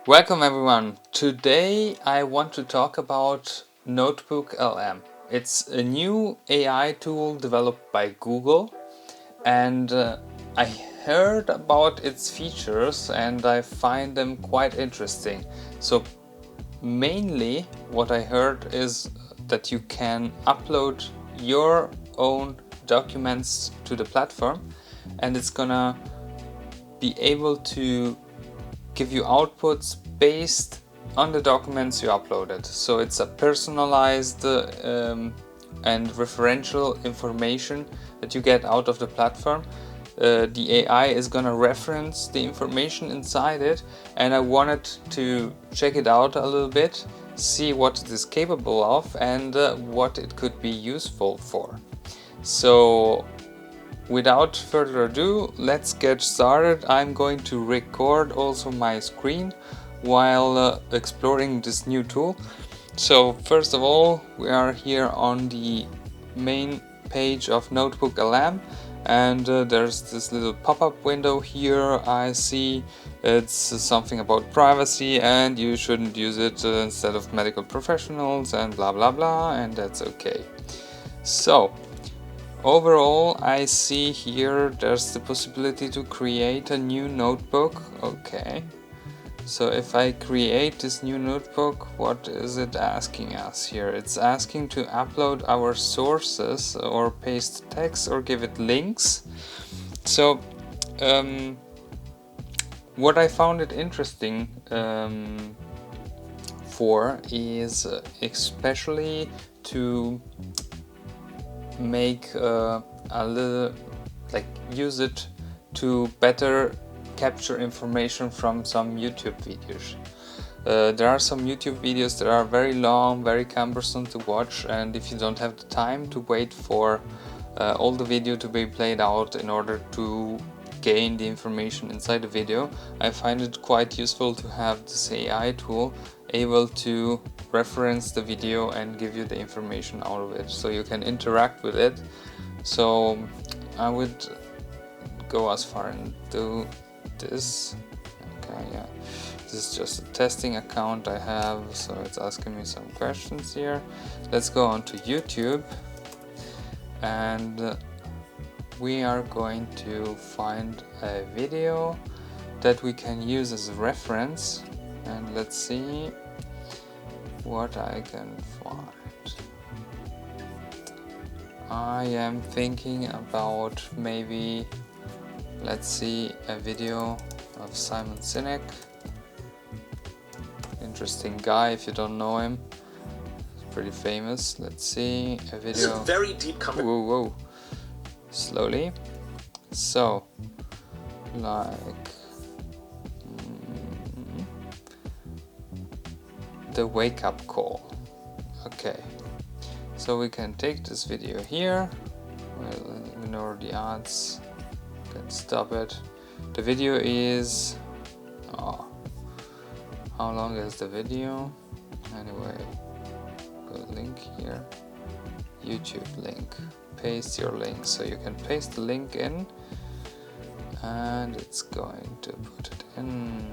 Welcome everyone. Today I want to talk about NotebookLM. It's a new AI tool developed by Google, and I heard about its features and I find them quite interesting. So mainly what I heard is that you can upload your own documents to the platform, and it's gonna be able to give you outputs based on the documents you uploaded. So it's a personalized and referential information that you get out of the platform. The AI is gonna reference the information inside it, and I wanted to check it out a little bit, see what it is capable of and what it could be useful for. So without further ado, let's get started. I'm going to record also my screen while exploring this new tool. So first of all, we are here on the main page of NotebookLM, and there's this little pop-up window here. I see it's something about privacy and you shouldn't use it instead of medical professionals and blah blah blah, and that's okay. So overall, I see here there's the possibility to create a new notebook. Okay, so if I create this new notebook, what is it asking us here? It's asking to upload our sources or paste text or give it links. So what I found it interesting for is especially to make a little, like, use it to better capture information from some YouTube videos. There are some YouTube videos that are very long, very cumbersome to watch, and if you don't have the time to wait for all the video to be played out in order to gain the information inside the video, I find it quite useful to have this AI tool able to reference the video and give you the information out of it, so you can interact with it. So I would go as far and do this. Okay, yeah, this is just a testing account I have, so it's asking me some questions here. Let's go on to YouTube, and we are going to find a video that we can use as a reference, and let's see what I can find. I am thinking about maybe, let's see, a video of Simon Sinek. Interesting guy if you don't know him. He's pretty famous. Let's see a video. This is a very deep Whoa, whoa. Slowly. So, like the wake-up call. Okay, so we can take this video here. We'll ignore the ads. Can stop it. The video is how long is the video? Anyway, got a link here. YouTube link. Paste your link. So you can paste the link in, and it's going to put it in.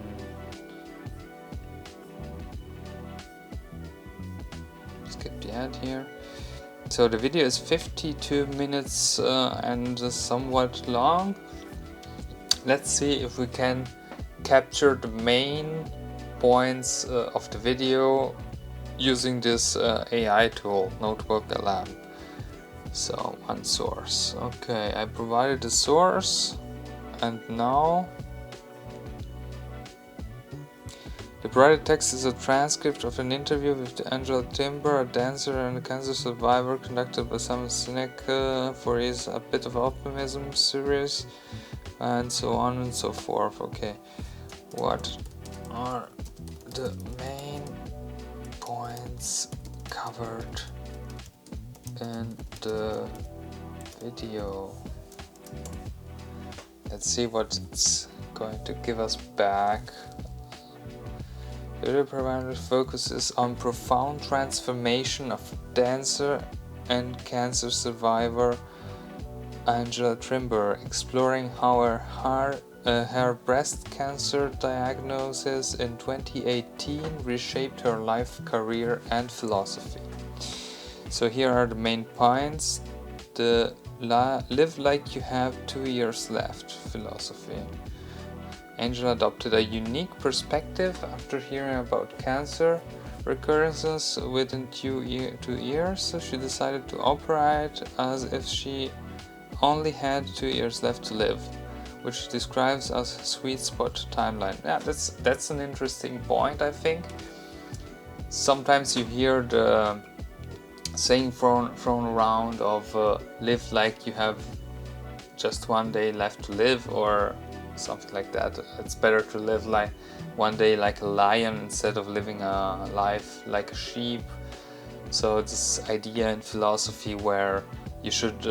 Skip the ad here. So the video is 52 minutes and somewhat long. Let's see if we can capture the main points of the video using this AI tool, NotebookLM. So one source. Okay, I provided the source, and now the provided text is a transcript of an interview with Angela Timber, a dancer and a cancer survivor, conducted by Simon Sinek for his A Bit of Optimism series, and so on and so forth. Okay, what are the main points covered in the video? Let's see what it's going to give us back. The video parameter focuses on profound transformation of dancer and cancer survivor Angela Timber, exploring how her her breast cancer diagnosis in 2018 reshaped her life, career and philosophy. So here are the main points. The live like you have 2 years left philosophy. Angela adopted a unique perspective after hearing about cancer recurrences within 2 years, so she decided to operate as if she only had 2 years left to live, which describes as a sweet spot timeline. Yeah, that's an interesting point, I think. Sometimes you hear the saying thrown around of live like you have just 1 day left to live, or something like that. It's better to live like 1 day like a lion instead of living a life like a sheep. So this idea in philosophy where you should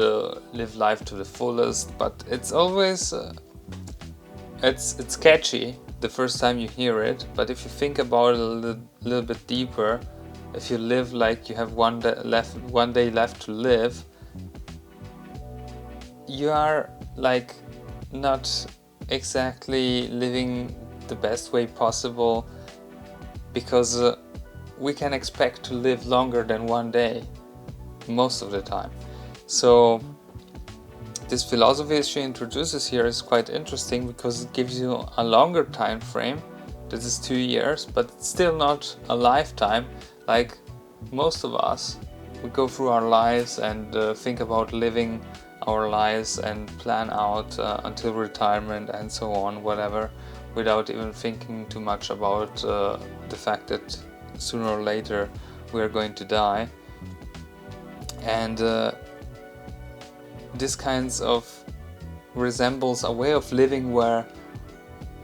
live life to the fullest, but it's always it's catchy the first time you hear it, but if you think about it a little bit deeper, if you live like you have 1 day left to live, you are like not exactly living the best way possible, because we can expect to live longer than 1 day most of the time. So this philosophy she introduces here is quite interesting because it gives you a longer time frame. This is 2 years, but it's still not a lifetime. Like most of us, we go through our lives and think about living our lives and plan out until retirement and so on, whatever, without even thinking too much about the fact that sooner or later we are going to die. And this kinds of resembles a way of living where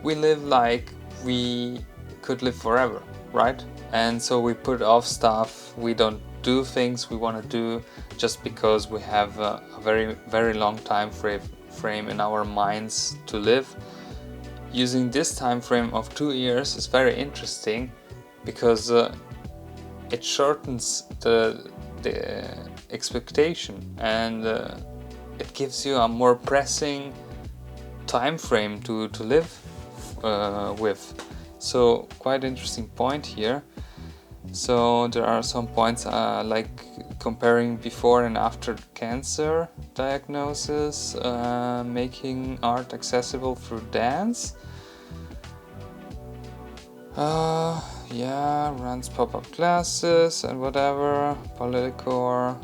we live like we could live forever, right? And so we put off stuff, we don't do things we want to do just because we have a very long time frame in our minds to live. Using this time frame of 2 years is very interesting because it shortens the expectation, and it gives you a more pressing time frame to live with. So quite interesting point here. So there are some points like comparing before and after cancer diagnosis, making art accessible through dance. Yeah, runs pop-up classes and whatever, political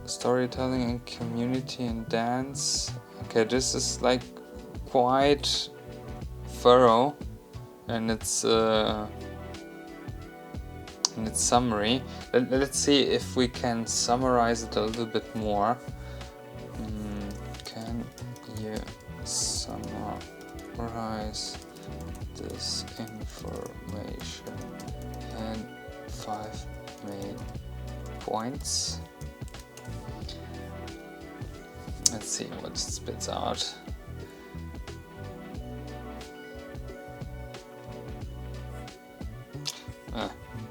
storytelling and community and dance. Okay, this is like quite thorough and it's in its summary. Let's see if we can summarize it a little bit more. Can you summarize this information in 5 main points? Let's see what it spits out.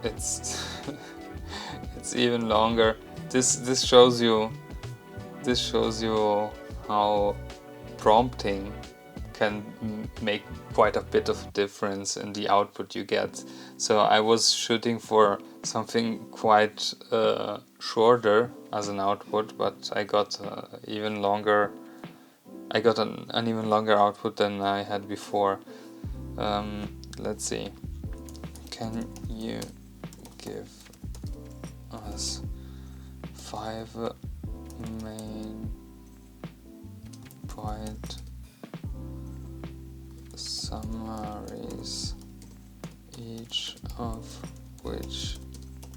It's even longer. This shows you how prompting can make quite a bit of difference in the output you get. So I was shooting for something quite shorter as an output, but I got even longer. I got an even longer output than I had before. Let's see. Can you give us 5 main point summaries, each of which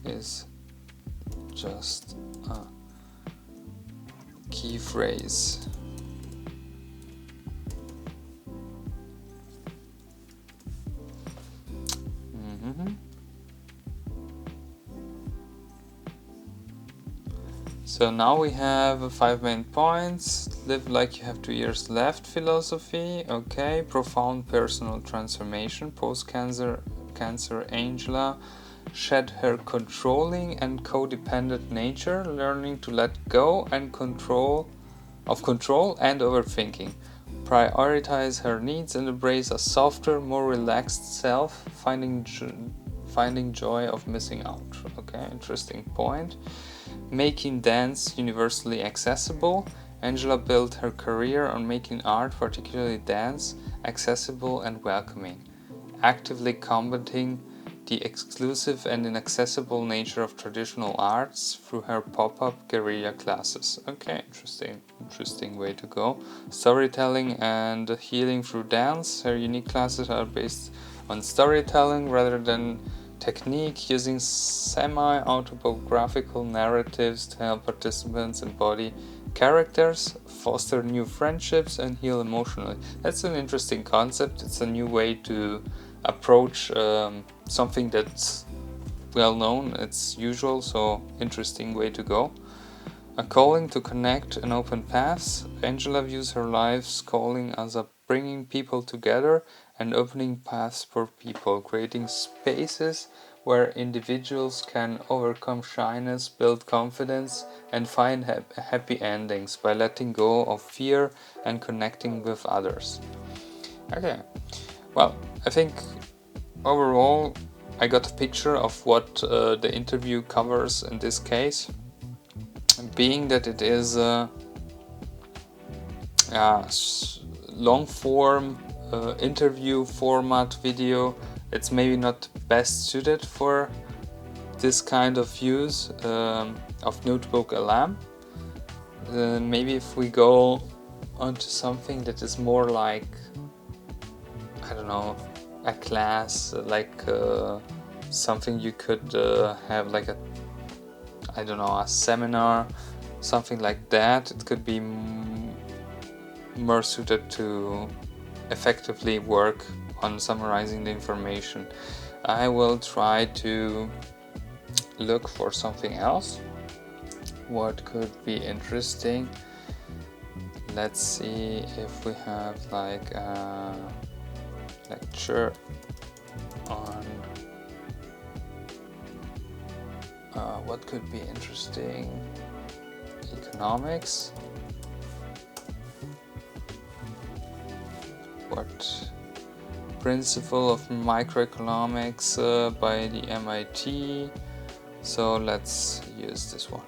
is just a key phrase? So now we have 5 main points. Live like you have 2 years left philosophy. Okay. Profound personal transformation. Post-cancer Angela shed her controlling and codependent nature, learning to let go and control and overthinking. prioritize her needs and embrace a softer, more relaxed self, finding joy of missing out. Okay, interesting point. Making dance universally accessible. Angela built her career on making art, particularly dance, accessible and welcoming, actively combating the exclusive and inaccessible nature of traditional arts through her pop-up guerrilla classes. Okay, interesting way to go. Storytelling and healing through dance. Her unique classes are based on storytelling rather than technique, using semi-autobiographical narratives to help participants embody characters, foster new friendships, and heal emotionally. That's an interesting concept. It's a new way to approach something that's well known, it's usual, so interesting way to go. A calling to connect and open paths. Angela views her life's calling as a bringing people together and opening paths for people, creating spaces where individuals can overcome shyness, build confidence, and find happy endings by letting go of fear and connecting with others. Okay, well, I think overall I got a picture of what the interview covers in this case. Being that it is a long form interview format video, it's maybe not best suited for this kind of use of NotebookLM. Maybe if we go onto something that is more like, I don't know, a class, like something you could have like a, I don't know, a seminar, something like that. It could be more suited to effectively work on summarizing the information. I will try to look for something else. What could be interesting? Let's see if we have like a lecture on what could be interesting. Economics. What principle of microeconomics by the MIT. So let's use this one.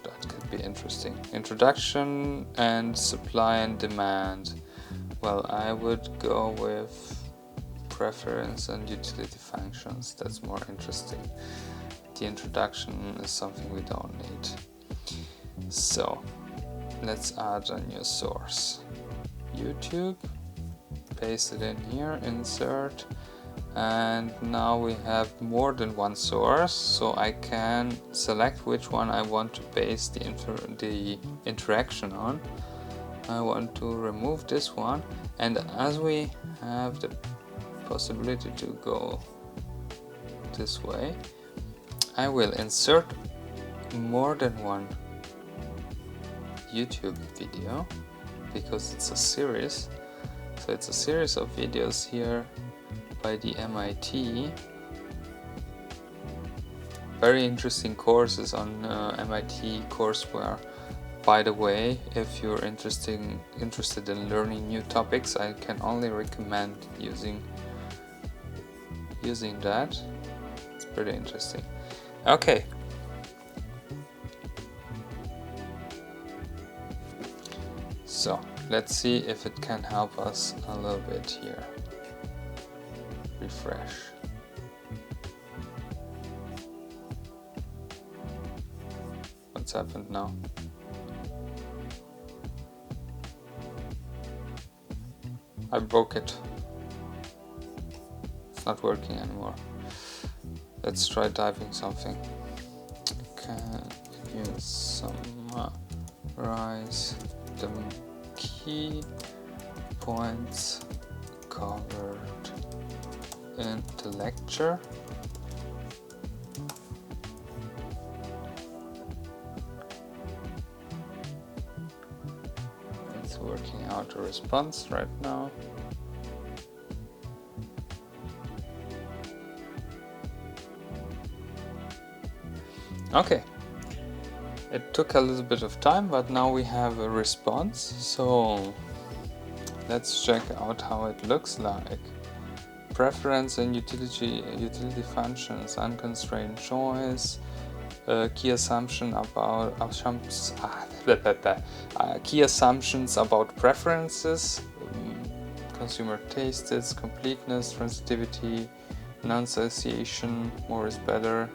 That could be interesting. Introduction and supply and demand. Well, I would go with preference and utility functions. That's more interesting. The introduction is something we don't need. So let's add a new source. YouTube. Paste it in here, insert, and now we have more than one source, so I can select which one I want to base the interaction on. I want to remove this one, and as we have the possibility to go this way, I will insert more than one YouTube video because it's a series. So it's a series of videos here by the MIT. Very interesting courses on MIT courseware. By the way, if you're interested in learning new topics, I can only recommend using that. It's pretty interesting. Okay. So let's see if it can help us a little bit here. Refresh. What's happened now? I broke it. It's not working anymore. Let's try typing something. Can you summarize the key points covered in the lecture? It's working out a response right now. Okay. It took a little bit of time, but now we have a response. So Let's check out how it looks like. Preference and utility functions, unconstrained choice, key assumptions about key assumptions about preferences, consumer tastes, completeness, transitivity, enunciation, more is better,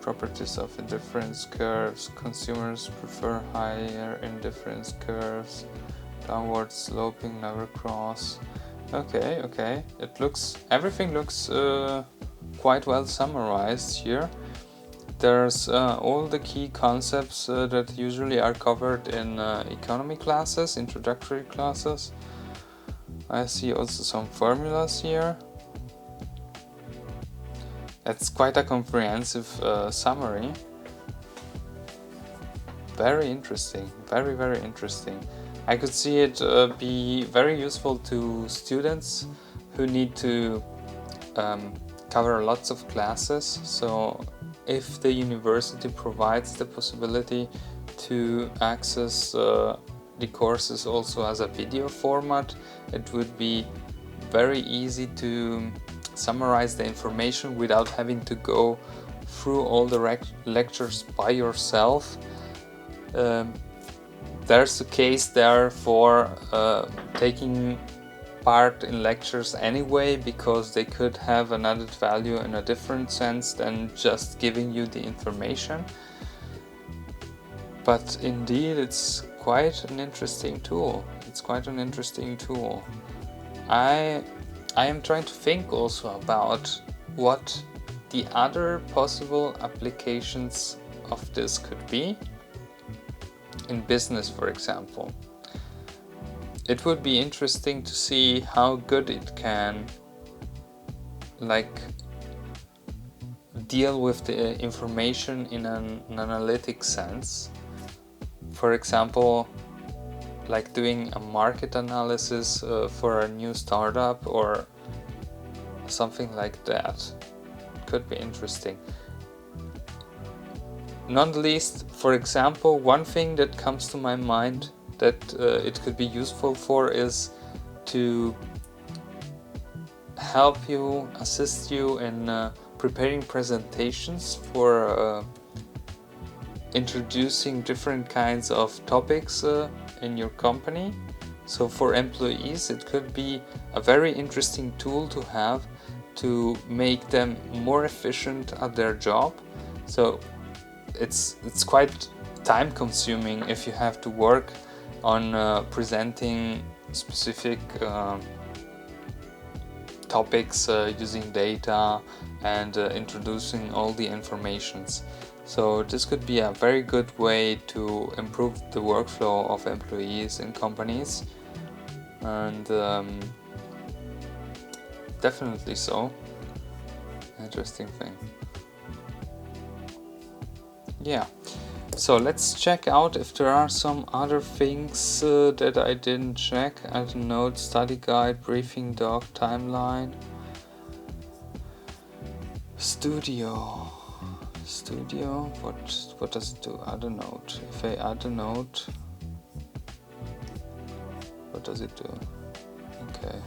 properties of indifference curves, consumers prefer higher indifference curves, downward sloping, never cross. Okay, everything looks quite well summarized here. There's all the key concepts that usually are covered in economy classes, introductory classes. I see also some formulas here. That's quite a comprehensive summary. Very interesting, very interesting. I could see it be very useful to students who need to cover lots of classes. So if the university provides the possibility to access the courses also as a video format, it would be very easy to summarize the information without having to go through all the lectures by yourself. There's a case there for taking part in lectures anyway, because they could have an added value in a different sense than just giving you the information. But indeed, it's quite an interesting tool. I am trying to think also about what the other possible applications of this could be. In business, for example. It would be interesting to see how good it can deal with the information in an analytic sense. For example, like doing a market analysis for a new startup or something like that. Could be interesting. Not least, for example, one thing that comes to my mind that it could be useful for is to help you, assist you in preparing presentations for introducing different kinds of topics in your company. So for employees, it could be a very interesting tool to have to make them more efficient at their job. So it's quite time consuming if you have to work on presenting specific topics using data and introducing all the informations. So this could be a very good way to improve the workflow of employees in companies, and definitely so. Interesting thing. Yeah, so let's check out if there are some other things that I didn't check. I don't know, study guide, briefing doc, timeline, studio, what does it do? Add a note. If I add a note, what does it do? Okay,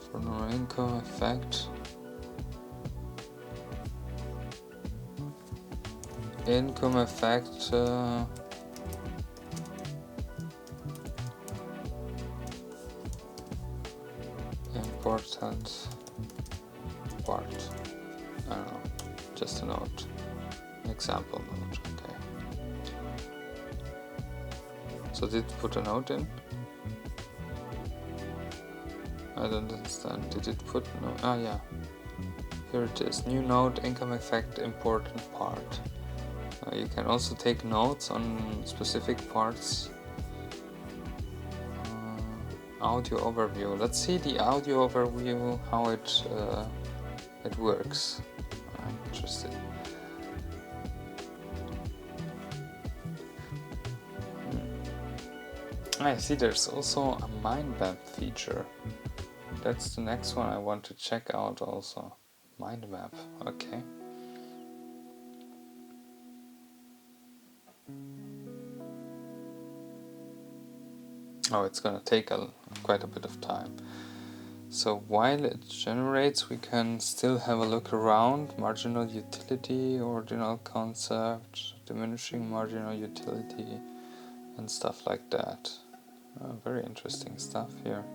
for no income effect. Income effect important part. I don't know, just a note, an example note. Okay. So did it put a note in? I don't understand. Did it put no? Ah, yeah. Here it is. New note, income effect, important part. You can also take notes on specific parts. Audio overview. Let's see the audio overview, how it works. I'm interested. I see there's also a mind map feature. That's the next one I want to check out also. Mind map. Okay. Oh, it's gonna take quite a bit of time. So while it generates, we can still have a look around. Marginal utility, ordinal concept, diminishing marginal utility, and stuff like that. Very interesting stuff here.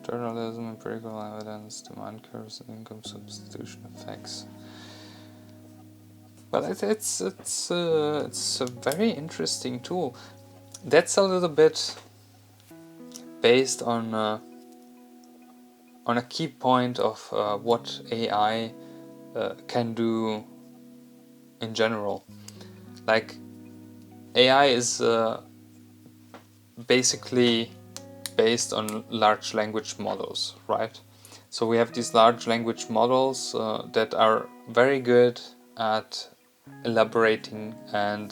Journalism, empirical evidence, demand curves, and income substitution effects. Well, it's a very interesting tool. That's a little bit based on a key point of what AI can do in general. Like, AI is basically based on large language models, right? So we have these large language models that are very good at elaborating and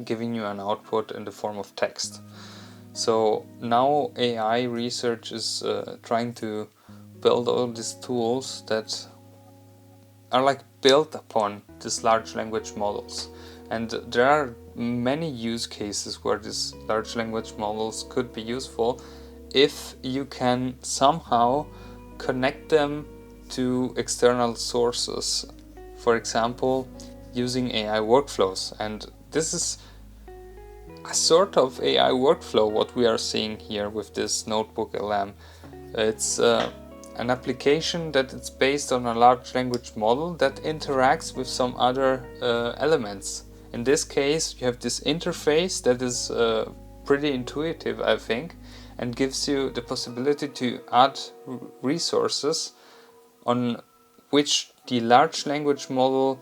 giving you an output in the form of text. So now AI research is trying to build all these tools that are like built upon these large language models. And there are many use cases where these large language models could be useful if you can somehow connect them to external sources. For example, using AI workflows. And this is a sort of AI workflow what we are seeing here with this NotebookLM. It's an application that is based on a large language model that interacts with some other elements. In this case, you have this interface that is pretty intuitive, I think, and gives you the possibility to add resources on which the large language model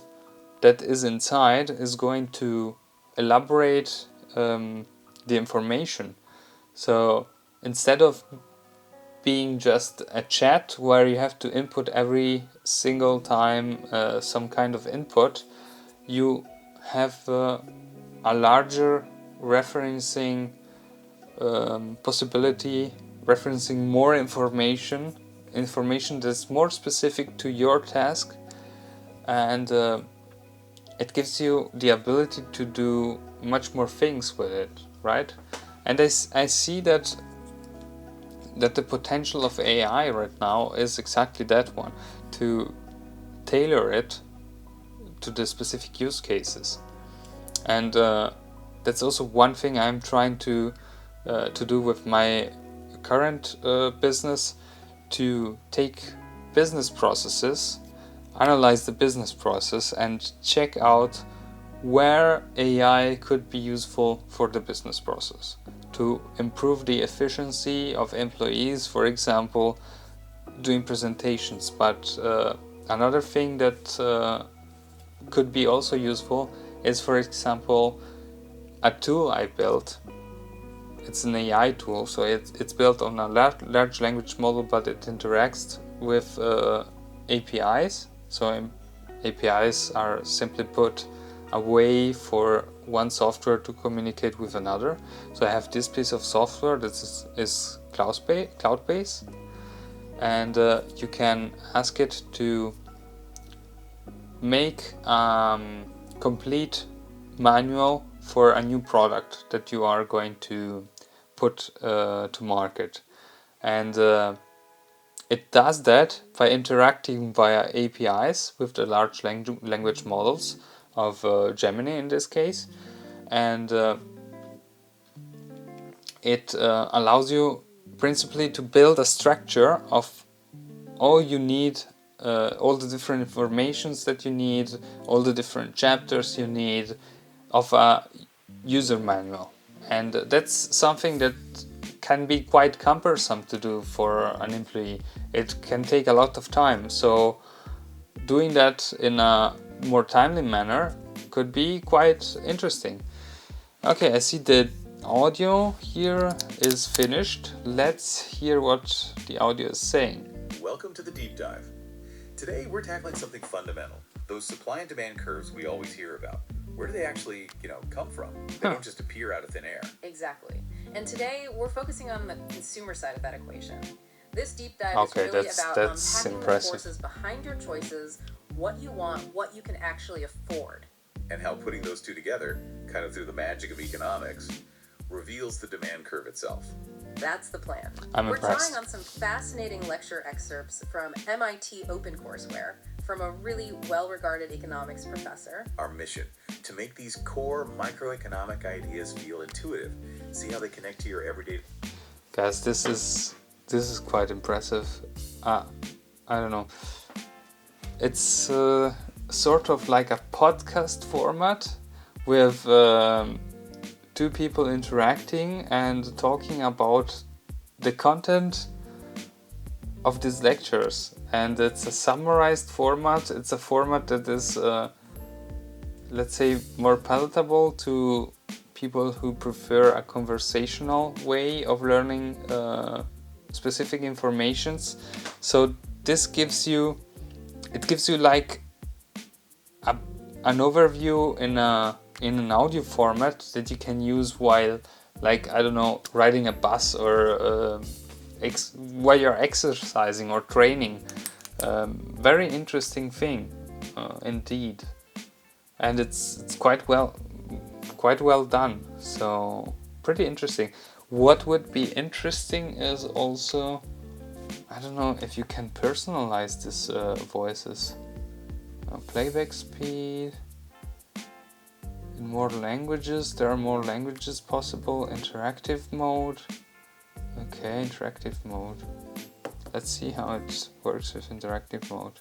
that is inside is going to elaborate the information. So instead of being just a chat where you have to input every single time some kind of input, you have a larger referencing possibility, referencing more information that's more specific to your task, and it gives you the ability to do much more things with it, right? And I see that the potential of AI right now is exactly that one, to tailor it to the specific use cases. And that's also one thing I'm trying to do with my current business, to take business processes, analyze the business process, and check out where AI could be useful for the business process to improve the efficiency of employees, for example, doing presentations. But another thing that could be also useful is, for example, a tool I built. It's an AI tool, so it's built on a large language model, but it interacts with APIs. So APIs are simply put a way for one software to communicate with another. So I have this piece of software that is cloud-based, and you can ask it to make complete manual for a new product that you are going to put to market. And it does that by interacting via APIs with the large language models of Gemini in this case. And it allows you principally to build a structure of all you need, all the different informations that you need, all the different chapters you need of a user manual. And that's something that can be quite cumbersome to do for an employee. It can take a lot of time. So doing that in a more timely manner could be quite interesting. Okay, I see the audio here is finished. Let's hear what the audio is saying. Welcome to the deep dive. Today we're tackling something fundamental. Those supply and demand curves we always hear about. Where do they actually, come from? They don't just appear out of thin air. Exactly. And today we're focusing on the consumer side of that equation. This deep dive is really about unpacking the forces behind your choices, what you want, what you can actually afford. And how putting those two together, kind of through the magic of economics, reveals the demand curve itself. That's the plan. I'm We're impressed. drawing on some fascinating lecture excerpts from MIT OpenCourseware from a really well-regarded economics professor. Our mission, to make these core microeconomic ideas feel intuitive. See how they connect to your everyday... Guys, this is quite impressive. I don't know. It's sort of like a podcast format with two people interacting and talking about the content of these lectures. And it's a summarized format. It's a format that is, let's say, more palatable to people who prefer a conversational way of learning specific informations. So this gives you like an overview in an audio format that you can use while, like, I don't know, riding a bus or while you're exercising or training. Very interesting thing, indeed, and it's quite well done. So pretty interesting. What would be interesting is also, I don't know if you can personalize these voices. Playback speed. In more languages, there are more languages possible. Interactive mode. Okay, interactive mode. Let's see how it works with interactive mode.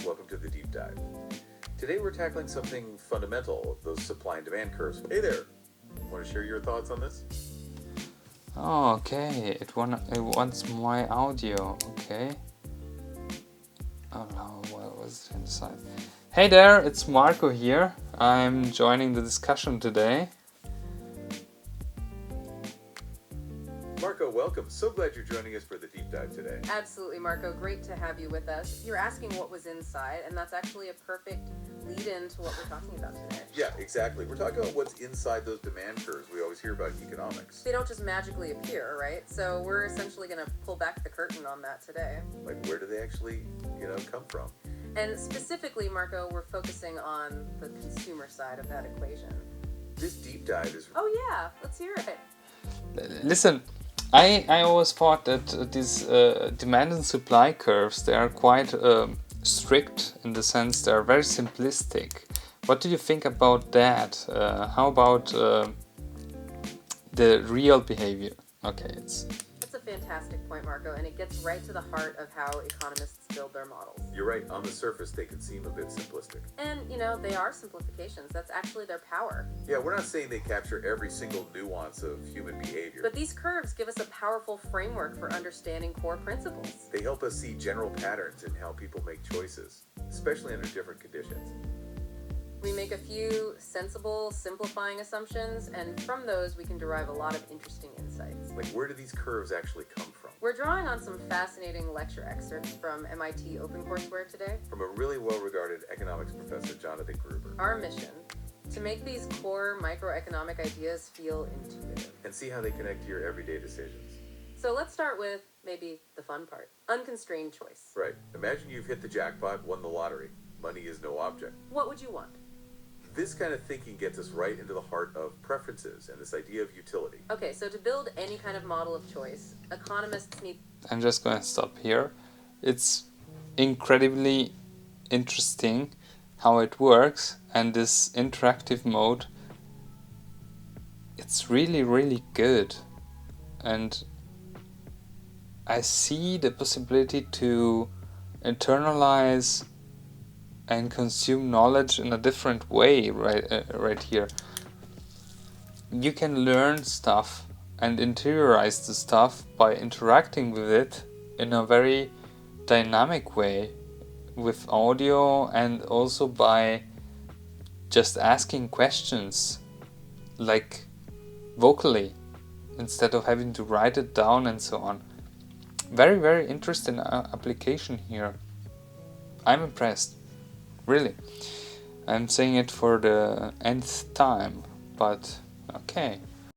Welcome to the deep dive. Today we're tackling something fundamental, those supply and demand curves. Hey there, want to share your thoughts on this? Oh, okay, it wants my audio, okay. Oh no, what was inside? Hey there, it's Marco here. I'm joining the discussion today. Marco, welcome. So glad you're joining us for the deep dive today. Absolutely, Marco. Great to have you with us. You're asking what was inside, and that's actually a perfect lead-in to what we're talking about today. Yeah, exactly. We're talking about what's inside those demand curves we always hear about in economics. They don't just magically appear, right? So we're essentially going to pull back the curtain on that today. Like, where do they actually, come from? And specifically, Marco, we're focusing on the consumer side of that equation. This deep dive is... Oh yeah, let's hear it. Listen, I always thought that these demand and supply curves, they are quite strict in the sense they are very simplistic. What do you think about that? How about the real behavior? Okay, That's a fantastic point, Marco, and it gets right to the heart of how economists build their models. You're right. On the surface, they can seem a bit simplistic. And, they are simplifications. That's actually their power. Yeah, we're not saying they capture every single nuance of human behavior. But these curves give us a powerful framework for understanding core principles. They help us see general patterns in how people make choices, especially under different conditions. We make a few sensible, simplifying assumptions, and from those we can derive a lot of interesting insights. Like, where do these curves actually come from? We're drawing on some fascinating lecture excerpts from MIT OpenCourseware today. From a really well-regarded economics professor, Jonathan Gruber. Our mission, to make these core microeconomic ideas feel intuitive. And see how they connect to your everyday decisions. So let's start with maybe the fun part, unconstrained choice. Right. Imagine you've hit the jackpot, won the lottery. Money is no object. What would you want? This kind of thinking gets us right into the heart of preferences and this idea of utility. Okay, so to build any kind of model of choice, economists need... I'm just going to stop here. It's incredibly interesting how it works, and this interactive mode, it's really, really good. And I see the possibility to internalize and consume knowledge in a different way right here. You can learn stuff and interiorize the stuff by interacting with it in a very dynamic way with audio, and also by just asking questions like vocally instead of having to write it down and so on. Very, very interesting application here. I'm impressed. Really, I'm saying it for the nth time, but okay.